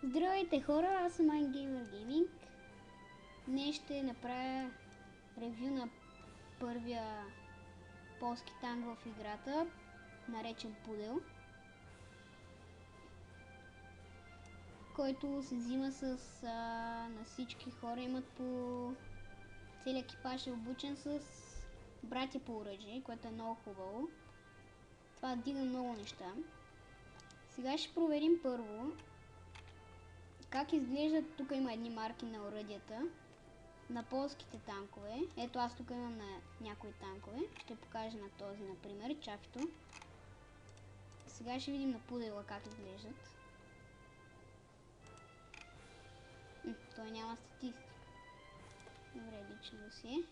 Здравейте хора, аз съм Gamer Gaming. Днес ще направя ревю на първия полски танк в играта, наречен Пудел, който се взима на всички хора, имат по... Целият екипаж е обучен с братя по оръжие, което е много хубаво. Това дига много неща. Сега ще проверим първо как изглеждат. Тук има едни марки на оръдията на полските танкове. Ето, аз тук имам на някои танкове. Ще покажа на този, например, Чафито. Сега ще видим на Пудела как изглеждат. Той няма статистика. Добре, лично досие.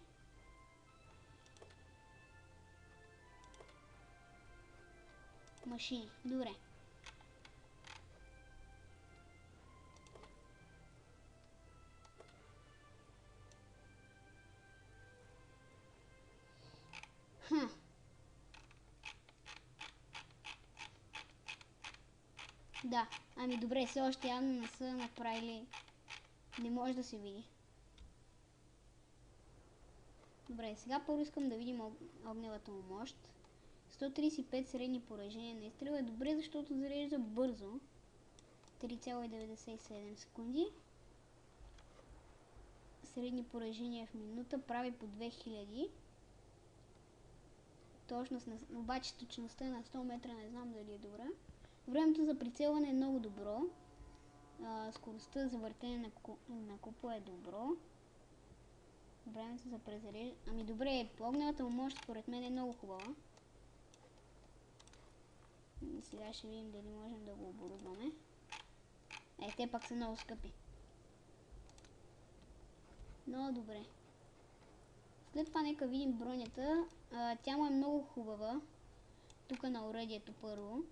Машини. Добре. Да, ами добре, все още явно не са направили. Не може да се види. Добре, сега първо искам да видим огневата му мощ. 135 средни поражения на изстрел е добре, защото зарежда бързо. 3,97 секунди. Средни поражения в минута прави по 2000. Точност, обаче точността на 100 метра не знам дали е добра. Времето за прицелване е много добро. Скоростта за въртене на купа е добро. Времето за презареждане... Ами добре, огневата му мощ според мен е много хубава. И сега ще видим дали можем да го оборудваме. Те пак са много скъпи. Много добре. След това нека видим бронята. Тя му е много хубава. Тук на оръдието първо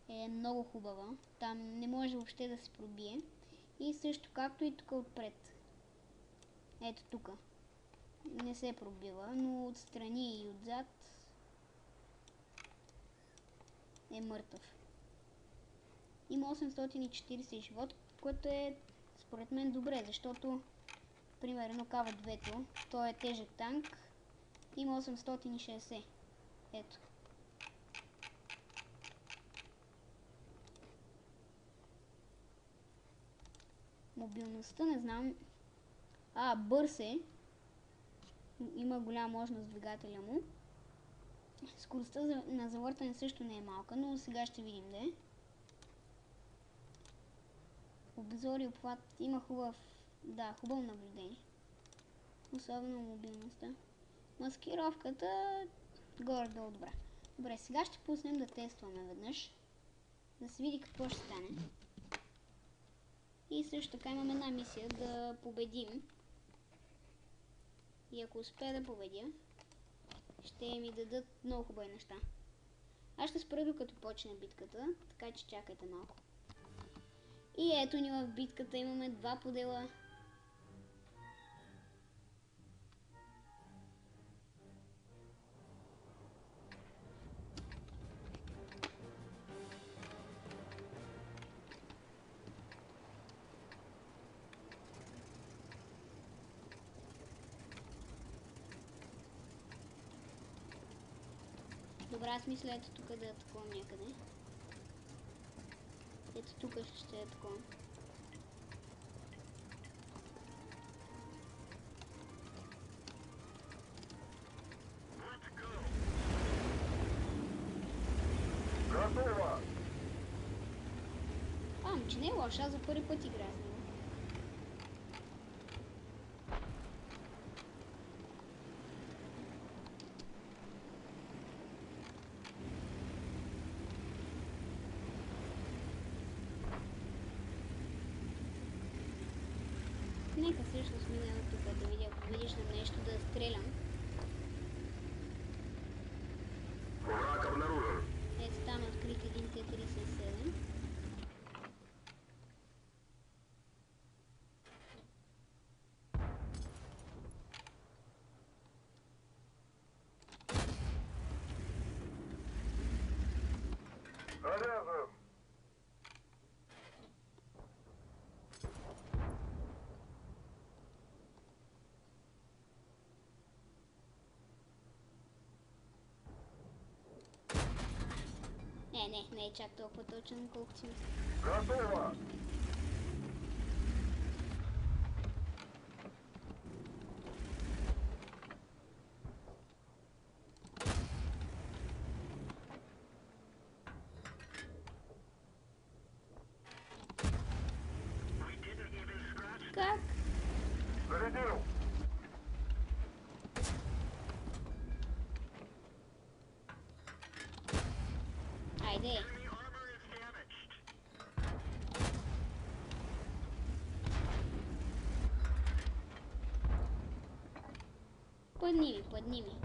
е много хубава. Там не може въобще да се пробие. И също както и тук отпред. Ето тук. Не се пробива, но отстрани и отзад е мъртъв. Има 840 живот, което е според мен добре, защото примерно Кава-2, той е тежък танк, има 860. Ето. Мобилността не знам. Бърз е. Има голяма мощност двигателя му. Скоростта на завъртане също не е малка, но сега ще видим да е. Обзор и обхват има хубаво наблюдение. Особено мобилността. Маскировката горе-долу добра. Добре, сега ще пуснем да тестваме веднъж. Да се види какво ще стане. И също така имам една мисия да победим. И ако успея да победя, ще ми дадат много хубави неща. Аз ще спра докато почне битката, така че чакайте малко. И ето ни в битката имаме два Пудела. Добре, аз мисля ето тук да атакувам някъде. Ето тук ще атакувам. Готово! Че не е лош, аз за първи път играя с него. Нека всъщност мине от тук да видя, ако видиш на нещо да стрелям. Враг обнаружен. Ето там е открит един Т-37. Заряжен. Не е чак толкова точен, колкото си мисля. Готово! Как? Зарядил! Айде. Подними.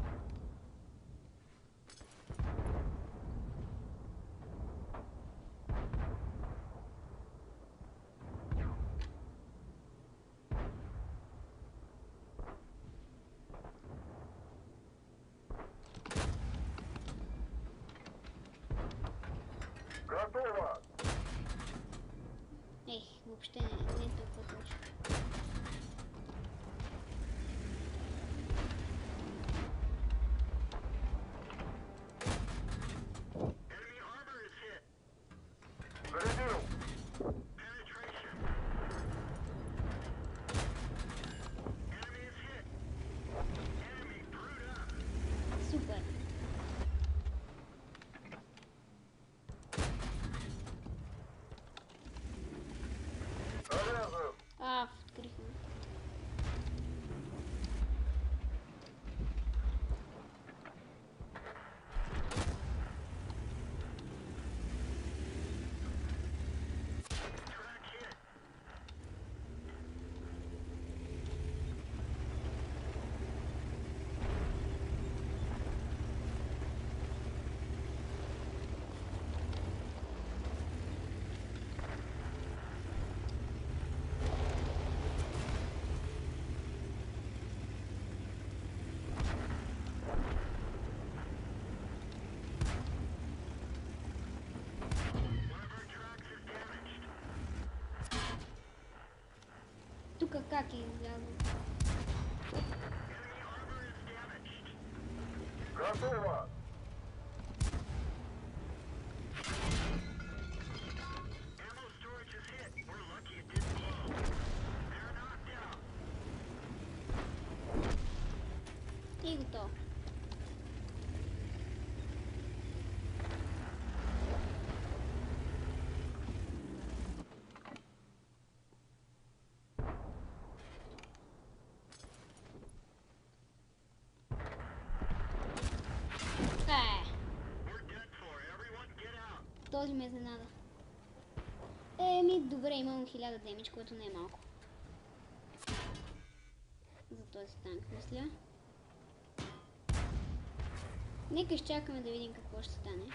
Готово! Въобще не е толкова точно. Зарядил! Супер. Нарезан! Открихме. Тук как е излязъл? Готово! И готово. Този ме изненада. Добре, имам 1000 демидж, което не е малко. За този танк, мисля. Нека изчакаме да видим какво ще стане.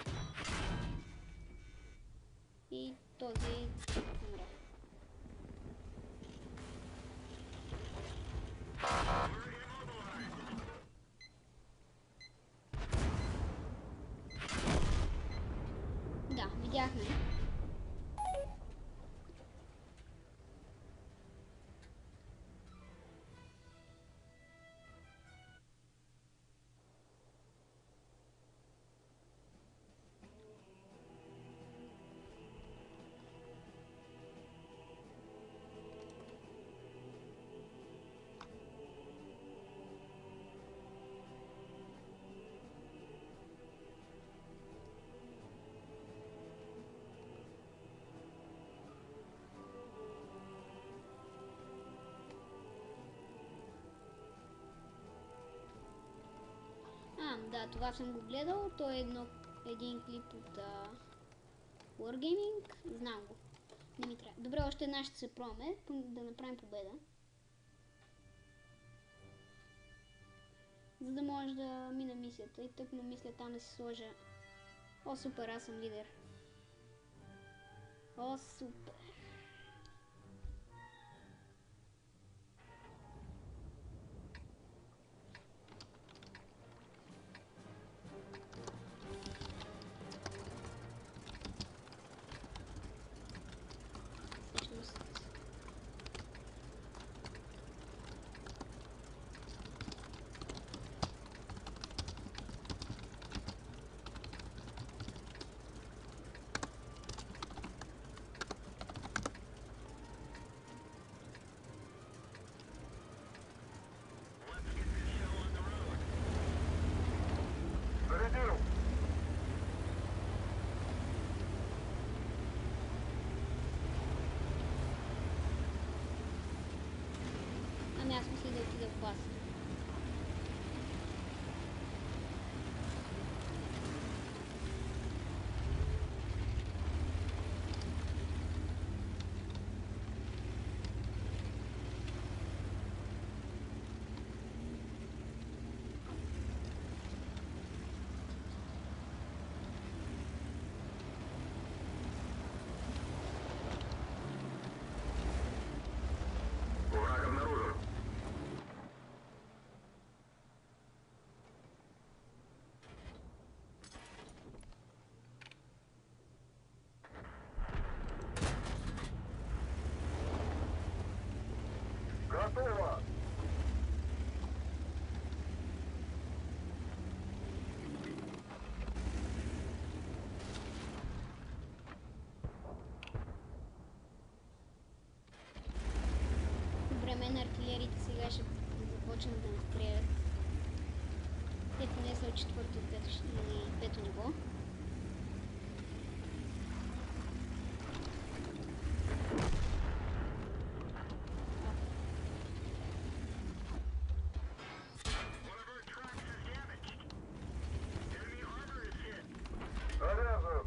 И този умре. Да, видяхме. Да, това съм го гледал. Той е един клип от Wargaming. Знам го. Не ми трябва. Добре, още една ще се пробваме да направим победа. За да може да мина мисията. И тъкно мисля там да си сложа. О, супер, аз съм лидер. О, супер. Ами аз мисля да отида в клас. Враг обнаружен. Готово! Добре, мен артилерията сега ще започнат да ме стрелят. Те поне са от четвърто и пето ниво. Заряжен!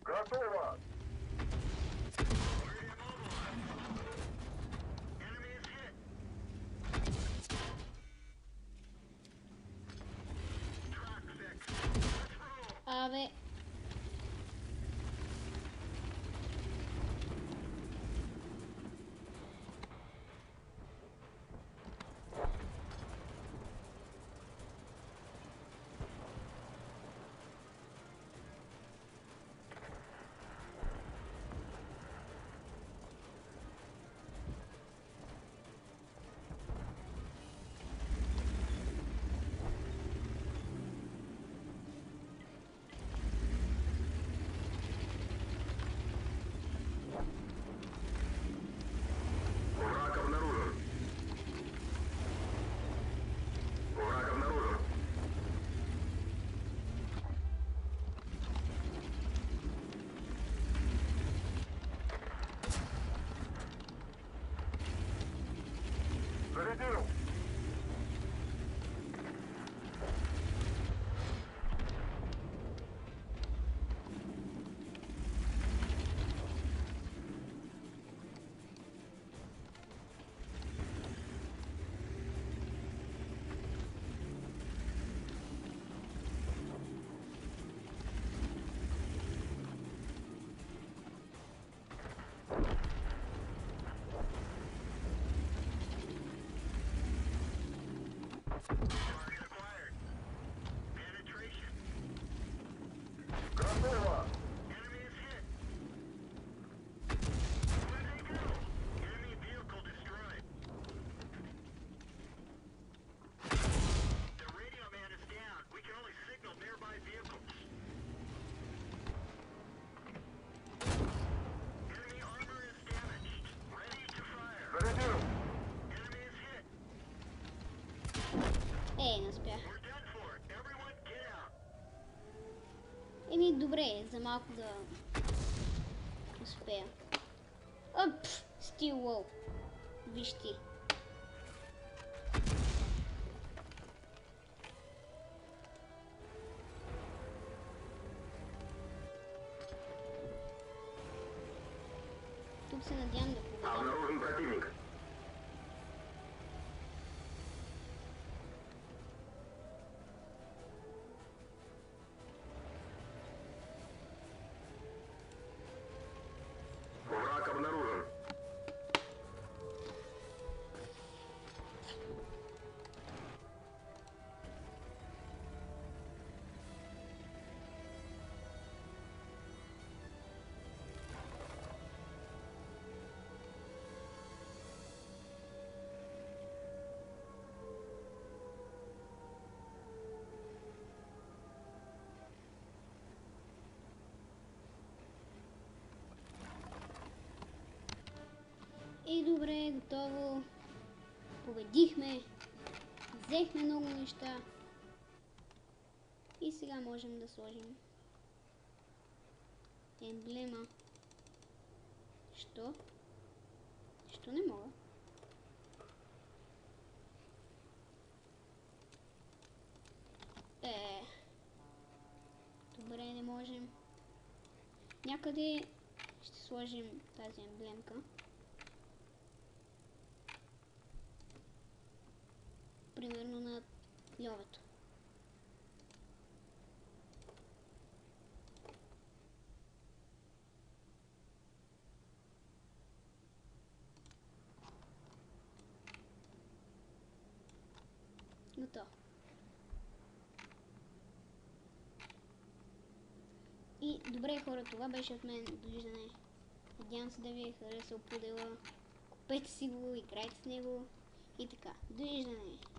Готово! Абе. Враг обнаружен. Враг обнаружен. Зарядил! Готово! Зарядил! Не успях. Еми, добре, за малко да успея. Оп! Стил лоу. Виж ти. Тук се надявам да победя. Обнаружен противник. Враг обнаружен. И добре, готово. Победихме. Взехме много неща. И сега можем да сложим емблема. Що? Що не мога? Добре, не можем. Някъде ще сложим тази емблемка. Примерно на льовето. Готово. И добре хора, това беше от мен. Довиждане. Надявам се да ви е харесал подела. Купете си го, играйте с него и така. Довиждане.